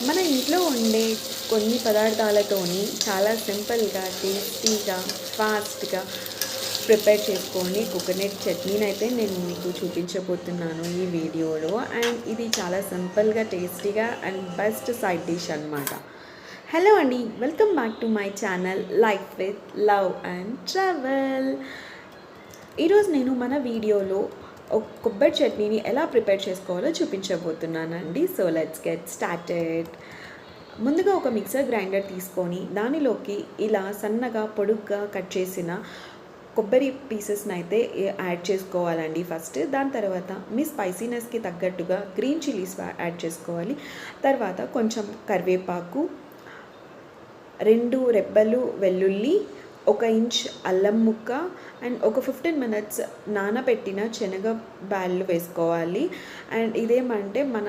మన ఇంట్లో ఉండే కొన్ని పదార్థాలతోని చాలా సింపుల్గా టేస్టీగా ఫాస్ట్గా ప్రిపేర్ చేసుకొని కోకోనట్ చట్నీని అయితే నేను మీకు చూపించబోతున్నాను ఈ వీడియోలో. అండ్ ఇది చాలా సింపుల్గా టేస్టీగా అండ్ బెస్ట్ సైడ్ డిష్ అనమాట. హలో అండి, welcome back to my channel life with love and travel. ఈరోజు నేను మన వీడియోలో కొబ్బరి చట్నీని ఎలా ప్రిపేర్ చేసుకోవాలో చూపించబోతున్నానండి. So let's get started. ముందుగా ఒక మిక్సర్ గ్రైండర్ తీసుకొని దానిలోకి ఇలా సన్నగా పొడుగ్గా కట్ చేసిన కొబ్బరి పీసెస్ని అయితే యాడ్ చేసుకోవాలండి ఫస్ట్. దాని తర్వాత మీ స్పైసీనెస్కి తగ్గట్టుగా గ్రీన్ చిల్లీస్ యాడ్ చేసుకోవాలి. తర్వాత కొంచెం కరివేపాకు, 2 రెబ్బలు వెల్లుల్లి, 1 ఇంచ్ అల్లం ముక్క అండ్ ఒక 15 మినిట్స్ నానబెట్టిన శనగ బ్యాళ్ళు వేసుకోవాలి. అండ్ ఇదేమంటే మన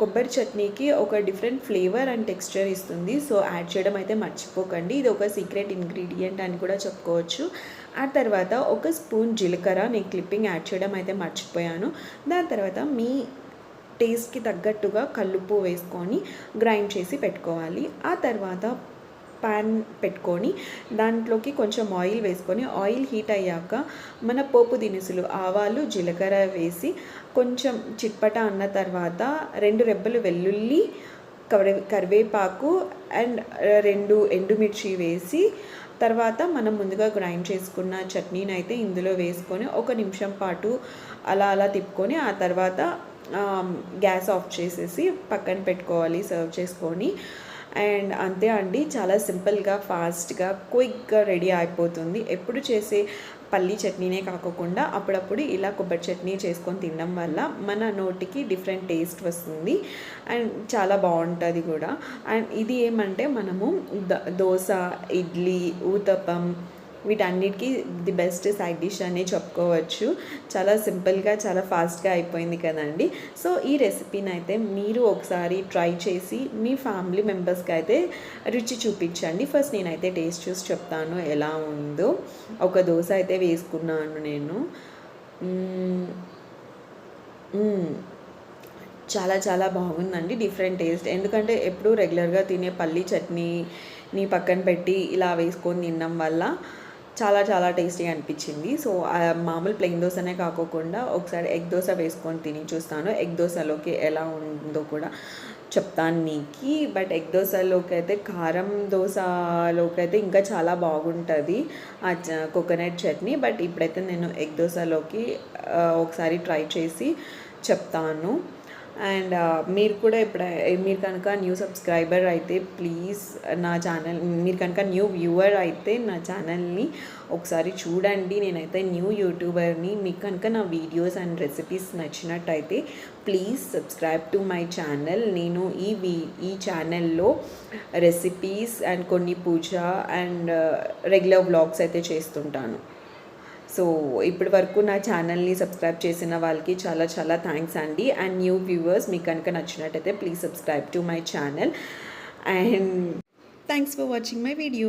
కొబ్బరి చట్నీకి ఒక డిఫరెంట్ ఫ్లేవర్ అండ్ టెక్స్చర్ ఇస్తుంది. సో యాడ్ చేయడం అయితే మర్చిపోకండి, ఇది ఒక సీక్రెట్ ఇంగ్రీడియంట్ అని కూడా చెప్పుకోవచ్చు. ఆ తర్వాత 1 స్పూన్ జీలకర్ర, నేను క్లిప్పింగ్ యాడ్ చేయడం అయితే మర్చిపోయాను. దాని తర్వాత మీ టేస్ట్కి తగ్గట్టుగా కల్లుప్పు వేసుకొని గ్రైండ్ చేసి పెట్టుకోవాలి. ఆ తర్వాత పాన్ పెట్టుకొని దాంట్లోకి కొంచెం ఆయిల్ వేసుకొని, ఆయిల్ హీట్ అయ్యాక మన పోపు దినుసులు ఆవాలు, జీలకర్ర వేసి కొంచెం చిట్పట అన్న తర్వాత 2 రెబ్బలు వెల్లుల్లి, కరివేపాకు అండ్ 2 ఎండుమిర్చి వేసి తర్వాత మనం ముందుగా గ్రైండ్ చేసుకున్న చట్నీని అయితే ఇందులో వేసుకొని 1 నిమిషం పాటు అలా తిప్పుకొని ఆ తర్వాత గ్యాస్ ఆఫ్ చేసేసి పక్కన పెట్టుకోవాలి సర్వ్ చేసుకొని. అండ్ అంతే అండి, చాలా సింపుల్గా ఫాస్ట్గా క్విక్గా రెడీ అయిపోతుంది. ఎప్పుడు చేసే పల్లీ చట్నీనే కాకుండా అప్పుడప్పుడు ఇలా కొబ్బరి చట్నీ చేసుకొని తినడం వల్ల మన నోటికి డిఫరెంట్ టేస్ట్ వస్తుంది అండ్ చాలా బాగుంటుంది కూడా. అండ్ ఇది ఏమంటే మనము దోశ, ఇడ్లీ, ఊతప్పం వీటన్నిటికీ ది బెస్ట్ సైడ్ డిష్ అని చెప్పుకోవచ్చు. చాలా సింపుల్గా చాలా ఫాస్ట్గా అయిపోయింది కదండి. సో ఈ రెసిపీని అయితే మీరు ఒకసారి ట్రై చేసి మీ ఫ్యామిలీ మెంబర్స్కి అయితే రుచి చూపించండి. ఫస్ట్ నేనైతే టేస్ట్ చూసి చెప్తాను ఎలా ఉందో. ఒక దోశ అయితే వేసుకున్నాను నేను. చాలా చాలా బాగుందండి, డిఫరెంట్ టేస్ట్. ఎందుకంటే ఎప్పుడూ రెగ్యులర్గా తినే పల్లీ చట్నీని పక్కన పెట్టి ఇలా వేసుకొని తినడం వల్ల చాలా చాలా టేస్టీగా అనిపించింది. సో మామూలు ప్లెయిన్ దోశనే కాకుండా ఒకసారి ఎగ్ దోశ వేసుకొని తిని చూస్తాను. ఎగ్ దోశలోకి ఎలా ఉందో కూడా చెప్తాను మీకు. బట్ ఎగ్ దోశలోకి అయితే, కారం దోశలోకి అయితే ఇంకా చాలా బాగుంటుంది ఆ కోకోనట్ చట్నీ. బట్ ఇప్పుడైతే నేను ఎగ్ దోశలోకి ఒకసారి ట్రై చేసి చెప్తాను. అండ్ మీరు కూడా మీరు కనుక న్యూ సబ్స్క్రైబర్ అయితే ప్లీజ్ నా ఛానల్, మీరు కనుక న్యూ వ్యూవర్ అయితే నా ఛానల్ని ఒకసారి చూడండి. నేనైతే న్యూ యూట్యూబర్ని. మీకు కనుక నా వీడియోస్ అండ్ రెసిపీస్ నచ్చినట్టయితే please subscribe to my channel. నేను ఈ ఛానల్లో రెసిపీస్ అండ్ కొన్ని పూజ అండ్ రెగ్యులర్ వ్లాగ్స్ అయితే చేస్తుంటాను. సో ఇప్పటి వరకు నా ఛానల్ని సబ్స్క్రైబ్ చేసిన వాళ్ళకి చాలా చాలా థ్యాంక్స్ అండి. అండ్ న్యూ వ్యూవర్స్ మీకు కనుక నచ్చినట్టయితే please subscribe to my channel. And thanks for watching my video.